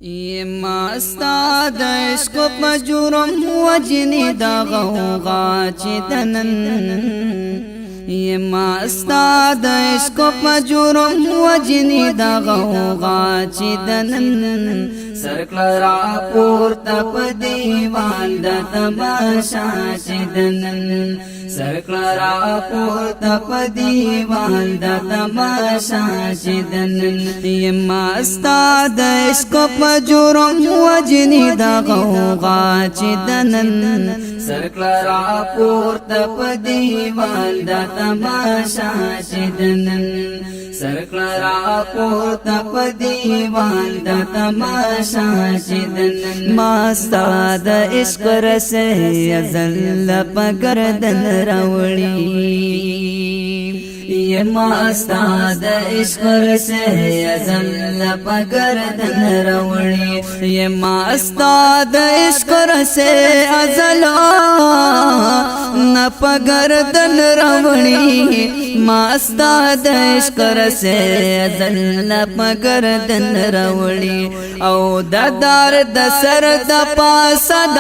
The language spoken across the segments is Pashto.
ما استا د عشق په جرم وجنی د غوغا چې دنن ما استا د عشق په جرم وجنی د غوغا چې دنن سرکل را پورته په دیوال د تماشا چې دنن سرکل را پورته په دیوال د تماشا چې دنن ما استا د عشق په جرم وجنی د غوغا چې دنن سرکل را پورته په دیوال د تماشا چې دنن سرکل را پورته په دیوال د تماشا چې دنن ما استا د عشق رسه ازل په گردن راوړي ما استا د عشق رسه ازل په گردن راوړي ما استا د عشق رسه ازل نه په گردن راوړي ما استا د عشق رسه ازل په گردن راوړي او د دار د سر د پاس د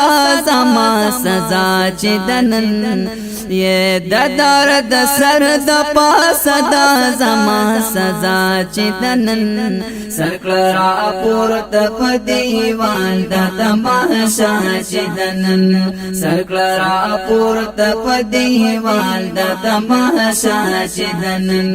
زما سزا چې دنن یہ ددار د سر د پاس د زما سزا چې دنن سرکل را پورته په دیوال د تماشا چې دنن سرکل را پورته په دیوال د تماشا چې دنن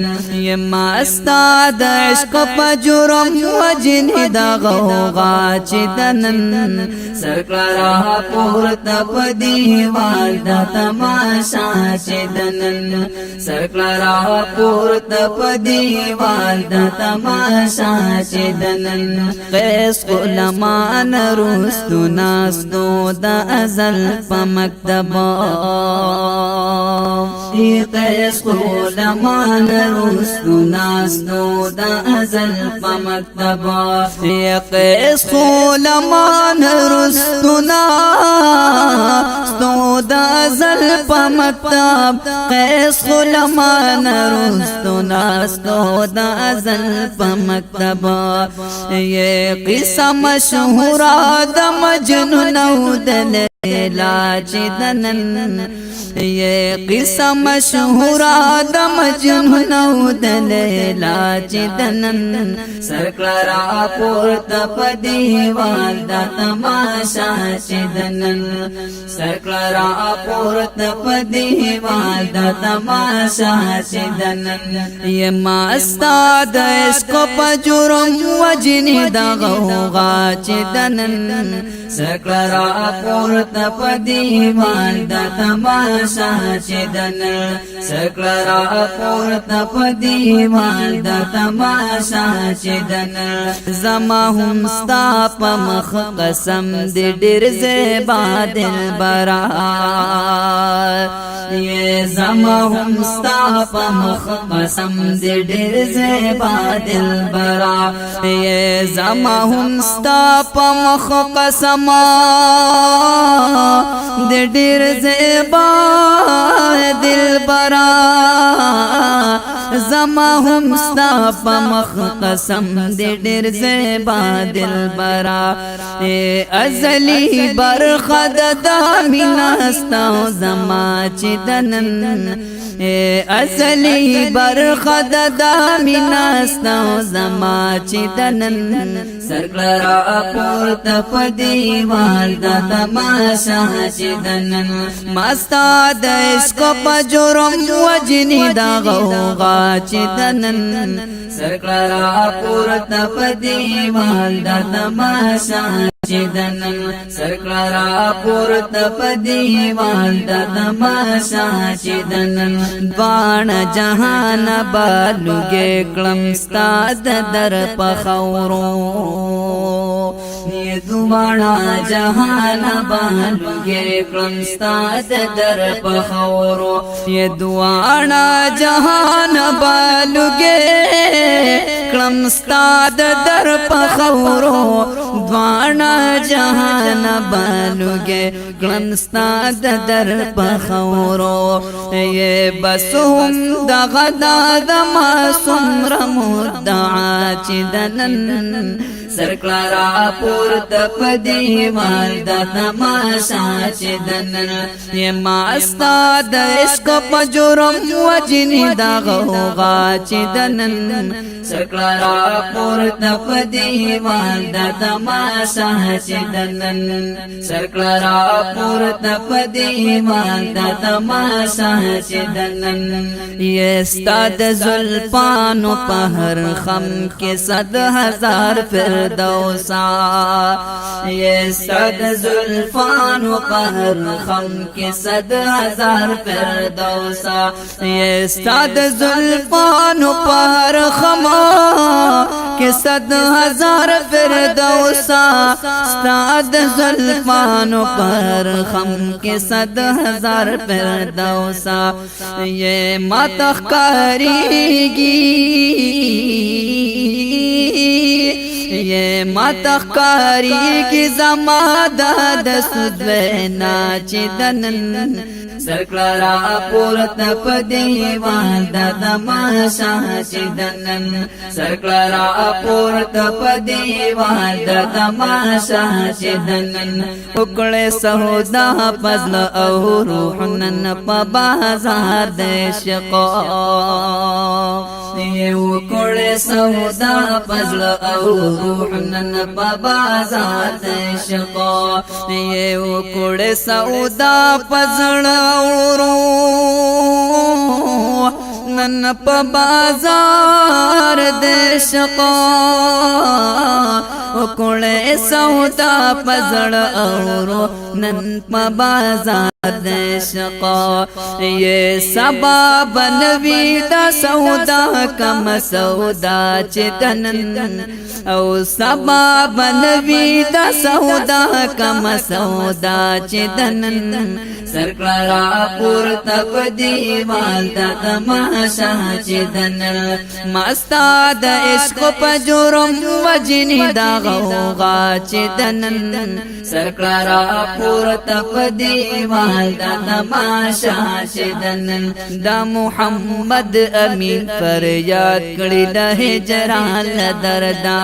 یما استا د عشق په جرم وجنی د غوغا چې دنن سرکل را پورته په دیوال د تماشا چې دنن سرکل را پورته په دیوال د تماشا چې دنن قیس علمان رستو ناستو د ازل په مکتب قیس علمان رستو ناستو د ازل په مکتب قیس علمان رستو ناستو د ازل په مکتب قیس علمان رستو ناستو د ازل په مکتب یہ قصہ مشہور د مجنون او د لیلا چې دنن یہ قصہ مشہور د مجنون او د لیلا چې دنن سرکل را پورته په دیوال د تماشا چې دنن سرکل را پورته په دیوال د تماشا چې دنن یما استا د عشق په جرم وجنی د غوغا چې دنن سرکل را پورته په دیوال د تماشا چې دنن سرکل را پورته په دیوال د تماشا چې دنن زما هم ستا په مخ قسم دې ډېر زیبا دلبرا یہ زما هم ستا په مخ قسم دې ډېر زیبا دلبرا یہ زما هم ستا په مخ قسم دې ډېر زیبا دلبرا زما هم ستا په مخ قسم دې ډېر زیبا دلبرا ازلی برخه د مینا ستا زما چې دنن ازلی برخه د مینا ستا زما چې دنن سرکل را پورته په دیوال د تماشا چې دنن مستا د عشق په جرم وجنی د غوغا چې دنن سرکل را پورته په دیوال د تماشا چې دنن سرکل را پورته په دیوال د تماشا چې دنن دوان جهان بالوګې کلم ستا د در په خورو یہ دوان جهان بالوګې کلم ستا د در په خورو یہ دوان جهان بالوګې کلم ستا د در په خورو دوان جهان بالوګې کلم ستا د در په خورو یہ بس هم دغه د ما سمر مدعا چې دنن سرکړه را پورته په دیوال د تماشا چې دنن یما ستا د عشق په جرم وجنې دا غوغا چې دنن سرکړه را پورته په دیوال د تماشا چې دنن سرکړه را پورته په دیوال د تماشا چې دنن یستا د زلفانو په هر خم کې 100,000 فردوسا یستا د زلفانو په هر خم کې 100,000 فردوسا یستا د زلفانو په هر خم کې 100,000 فردوسا ستا د زلفانو په هر خم کې 100,000 فردوسا یہ ما تخکاریگی یہ ما تخکاریگی زما د سدوینا چې دنن سرکړه را پورته په دیوال د تماشا چې دنن سرکړه را پورته په دیوال د تماشا چې دنن وکړې سودا پزل او روح نن په بازار د عشق وکړې سودا پزل او روح نن په بازار د عشق وکړې سودا پزل نن په بازار د شقا وکړې سودا پزړ اورو نن په بازار د شقا یہ سبب نوی دا سودا کم سودا چې دنن او سبب نوی دا سودا کم سودا چې دنن سرکړه را پورته په دیوال د تماشا چې دنن مستا د عشق په جرم وجنې دا غوغا چې دنن سرکړه را پورته په دیوال د تماشا چې دنن دا محمد امین فریاد کړي د هجران دردا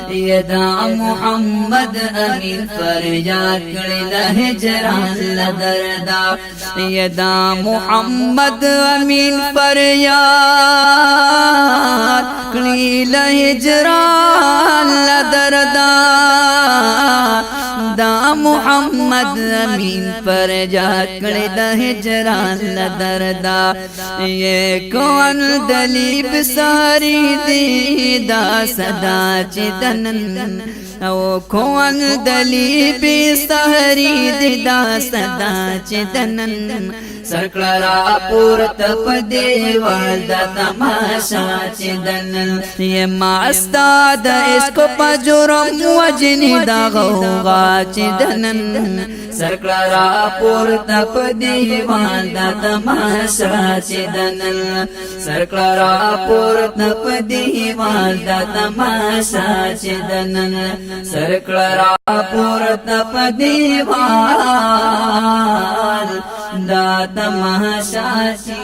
یدا محمد امین فریاد کړي د هجران دردا یدا محمد امین فریاد کړي د هجران دردا دا محمد امین فریاد کړي د هجران دردا یہ کون دلیب ساری دی دا صدا چې دنن او کون دلیب ساری دی دا صدا چې دنن سرکړه را پورته په دیوال د تماشا چې دنن یما ستا د عشق په جرم وجنې دا غوغا چې دنن سرکړه را پورته په دیوال د تماشا چې دنن سرکړه را پورته په دیوال د تماشا چې دنن سرکړه را پورته په دیوال دا تماشا چې